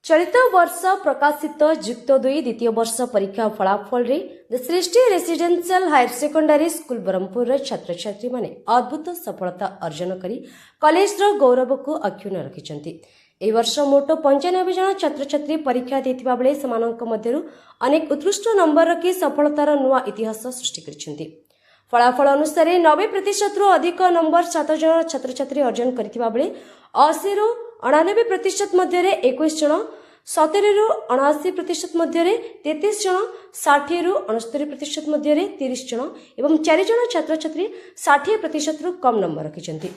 चलित वर्ष प्रकाशित युक्त 2 द्वितीय वर्ष परीक्षा फलाफल रे the Srishti residential higher secondary school Brahmapur छात्र छात्री माने अद्भुत सफलता अर्जन करी कॉलेज रो गौरव को अक्षुण्ण रखिछंती। ए वर्ष मोट 95 जन छात्र छात्री परीक्षा देथिबा बेले समानक मध्यरु अनेक उत्कृष्ट नंबर रखी सफलतार नुआ इतिहास सृष्टि करिछंती। फलाफल अनुसार 90% रु अधिक नंबर 7 जन छात्र छात्री अर्जन करथिबा बेले 80 रु 99% मध्यरे 21 जन, 70 रु 79% मध्यरे 33 जन, 60 रु 69% मध्यरे 30 जन एवं 4 जन छात्र छात्री 60% रु कम नंबर रखिछंती।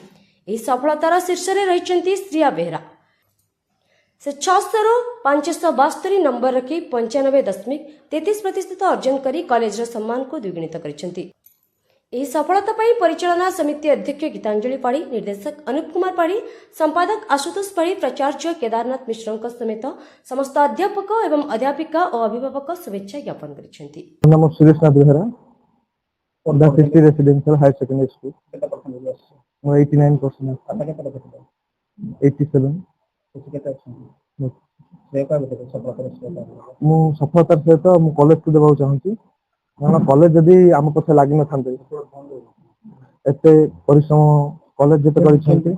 एही सफलतार शीर्ष रे रहिछंती श्रिया बेहरा। से 600 रु 572 नंबर रखी 95.33% अर्जन करी कॉलेज सम्मान को द्विगुणित करिछंती। ଏହି ସଫଳତା ପାଇଁ ପରିଚାଳନା ସମିତି ଅଧ୍ୟକ୍ଷ ଗୀତାଞ୍ଜଳି ପାଢ଼ୀ, ନିର୍ଦ୍ଦେଶକ ଅନୁପ କୁମାର ପାଢ଼ୀ, ସମ୍ପାଦକ ଆଶୁତୋଷ ପାଢ଼ୀ, ପ୍ରାଚାର୍ଯ୍ୟ କେଦାରନାଥ ମିଶ୍ରଙ୍କ ସमेତ ସମସ୍ତ ଅଧ୍ୟାପକ ଏବଂ ଅଧ୍ୟାପିକା ଓ ଅଭିଭାବକ शुभेच्छा ज्ञापन କରିଛନ୍ତି। नाम Suresh Nath Behera, the Srishti residential higher secondary school. 89% 87 मु सफलतार सहित मु कॉलेज को देवा चाहूँगी, कारण कॉलेज जदि आम पछे लगी न थांते एते परिश्रम कॉलेज जते करिसेंती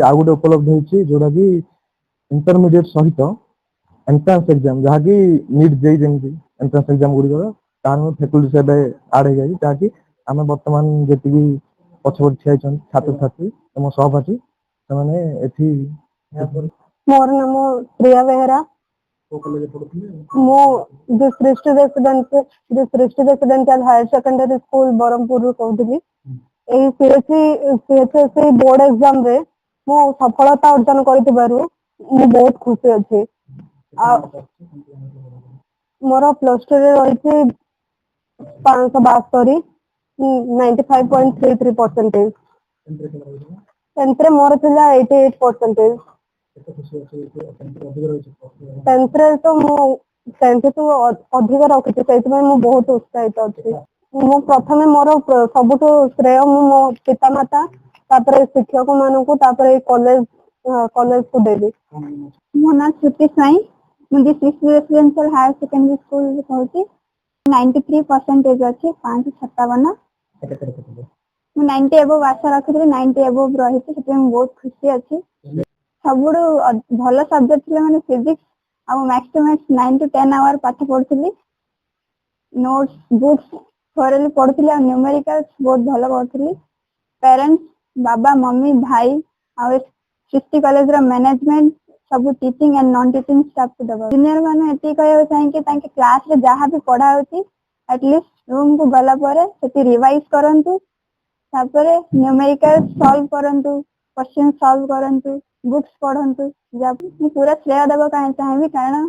8 उपलब्ध होची जोड़ा कि इंटरमीडिएट सहित एंट्रांस एग्जाम जहाँ की नीट जेई जेमती एंट्रांस एग्जाम गुडी कारण फैकल्टी से आड हो जाए ताकि आम वर्तमान जी पछपट ठिया छात्र छात्री सहपाठी से मोर नाम प्रिया बेहरा, मु Srishti residential higher secondary school Brahmapur कहूली। एही सीएचएससी बोर्ड एग्जाम रे मु सफलता अर्जन करथिबारु मु बहुत खुशी अछि। मोर प्लस 2 रे रहिछि 572 95.33%। टेंथ मोर थिला 88%। टेंथ रे तो मु टेंथ तो अधिक रखिछि, सेति मु बहुत उत्साहित अछि। मु प्रथमे मोर सबुठो श्रेय मो पिता माता तापर शिक्षक मानकु तापर कॉलेज को देबी। मो ना श्रुति साई, मुझे सृष्टि रेसिडेंशियल हायर सेकेंडरी स्कूल कहूची। 93% अछि 557। मु 90 एबो आशा रखिଥିଲି, 90 एबो रहिछि, सेते मु बहुत खुशी अछि। सबुडो भलो सब्जेक्ट थिला माने फिजिक्स आ maths to maths 9 to 10 hour पाठ पढुଥିଲି। नोट्स बुक्स थोरली पढुଥିଲି आ न्यूमेरिकल्स बहुत भलो पढुଥିଲି। पेरेंट्स बाबा मम्मी भाई आ सृष्टि कॉलेज रो मैनेजमेंट सब teaching and non teaching staff को दबा। जूनियर माने एती कहयो चाहि कि तांके क्लास रे जहां भी पढा होती एटलीस्ट रूम को गला परे सेती रिवाइज करंतु, तापरे न्यूमेरिकल सॉल्व करंतु, क्वेश्चन सॉल्व करंतु, बुक्स पढंतु। जब मैं पूरा श्रेय देबो काहे चाहेबी कारण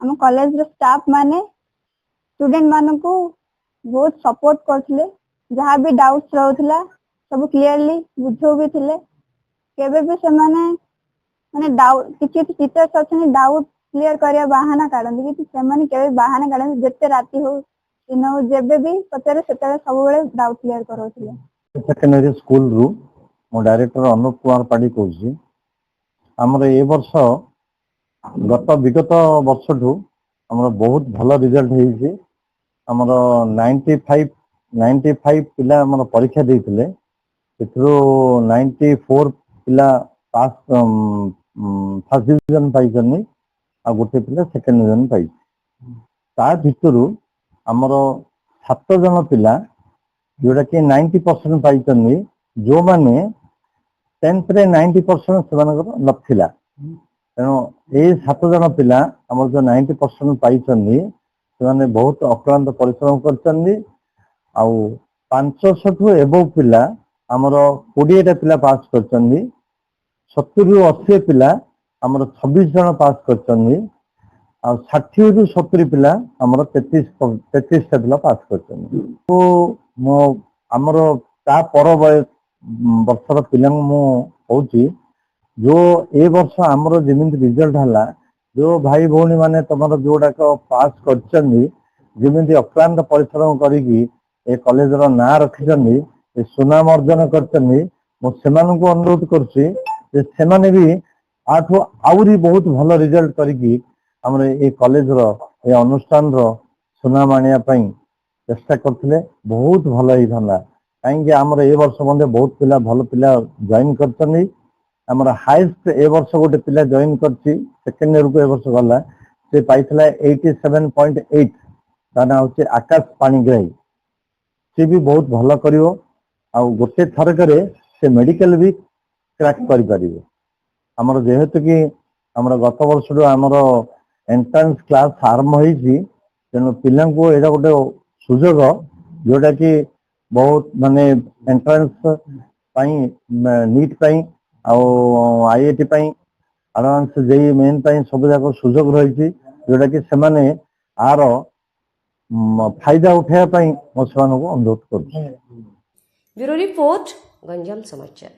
हम कॉलेज रो स्टाफ माने स्टूडेंट मानन को बहुत सपोर्ट करथिले। जहां भी डाउट्स रहउथला सब क्लियरली बुझो भी थिले। केबे भी से माने डाउट किछि टीचर्स अछन डाउट क्लियर करिया बहाना काढन कि से माने केबे बहाना काढन, जत्ते राती हो दिन हो जेबे भी पचारे सेते सब बेले डाउट क्लियर करथिले। सेकेंडरी स्कूल रु मो डायरेक्टर अनुप कुमार पाढ़ी कहूँ। आमर ए वर्ष गत विगत वर्ष ठू आमर बहुत भल रिजल्ट होइछि। आमर 95 पिला आमर परीक्षा देइथिले, सेथरो 94 पिला पास फर्स्ट डिवीजन पाइछनी आ गोटे पिला सेकेंड डिवीजन पाइछि। ता भितरु आमर 7 जन पिला जोटा कि 90% पाइछनी, जो माने 10th रे 90% सेमानकर नथिला। तेणु ए 7 जन पिला आमर जो 90% पाइछनी सेमाने बहुत अक्लांत परिश्रम करछनी। आउ 500 ठू एबो पिला आमर 20 टा पिला पास करछनी। 70 रु 80 पिला आमर 26 जन पास करछनी। आ 60 रु 70 पिला आमर 33 टा पिला पास करछनी। तो मो आमर ता पर वर्षर पिला मु कहूँ जो ए वर्ष आमर जेमिति रिजल्ट हला, जो भाई भौणी माने तमर जोड़ाक पास करछनी ଯେମିତି ଅକ୍ଲାନ୍ତ ପରିଶ୍ରମ କରିକି ଏ କଲେଜର ନାଁ ରଖିଛନ୍ତି, ଏ ସୁନାମ ଅର୍ଜନ କରିଛନ୍ତି, ମୁଁ ସେମାନଙ୍କୁ ଅନୁରୋଧ କରୁଛି ଯେ ସେମାନେ ବି ଆଠୁ ଆହୁରି ବହୁତ ଭଲ ରେଜଲ୍ଟ କରିକି ଆମର ଏ କଲେଜର ଏ ଅନୁଷ୍ଠାନର ସୁନାମ ଆଣିବା ପାଇଁ ଚେଷ୍ଟା କରିଥିଲେ ବହୁତ ଭଲ ହେଇଥାନ୍ତା। କାହିଁକି ଆମର ଏ ବର୍ଷ ମଧ୍ୟ ବହୁତ ପିଲା ଭଲ ପିଲା ଜଏନ୍ କରିଛନ୍ତି। ଆମର ହାଇଏଷ୍ଟ ଏ ବର୍ଷ ଗୋଟେ ପିଲା ଜଏନ୍ କରିଛି, ସେକେଣ୍ଡ ଇୟରକୁ ଏ ବର୍ଷ ଗଲା, ସେ ପାଇଥିଲା 87.8। ତା ନାଁ ହଉଛି ଆକାଶ ପାଣିଗ୍ରାହୀ। ସେ ବି ବହୁତ ଭଲ କରିବ, ଆଉ ଗୋଟେ ଥରକରେ ସେ ମେଡିକାଲ ବି କ୍ରାକ୍ କରିପାରିବେ। ଆମର ଯେହେତୁ କି ଆମର ଗତ ବର୍ଷରୁ ଆମର ଏଣ୍ଟ୍ରାନ୍ସ କ୍ଲାସ ଆରମ୍ଭ ହେଇଛି, ତେଣୁ ପିଲାଙ୍କୁ ଏଇଟା ଗୋଟେ ସୁଯୋଗ ଯୋଉଟା କି ବହୁତ ମାନେ ଏଣ୍ଟ୍ରାନ୍ସ ପାଇଁ, ନିଟ୍ ପାଇଁ ଆଉ IIT ପାଇଁ, ଆଡଭାନ୍ସ JEE ମେନ୍ ପାଇଁ ସବୁ ଯାକ ସୁଯୋଗ ରହିଛି, ଯୋଉଟା କି ସେମାନେ ଆର ଫାଇଦା ଉଠାଇବା ପାଇଁ ମୁଁ ସେମାନଙ୍କୁ ଅନୁରୋଧ କରୁଛି। ବ୍ୟୁରୋ ରିପୋର୍ଟ, ଗଞ୍ଜାମ ସମାଚାର।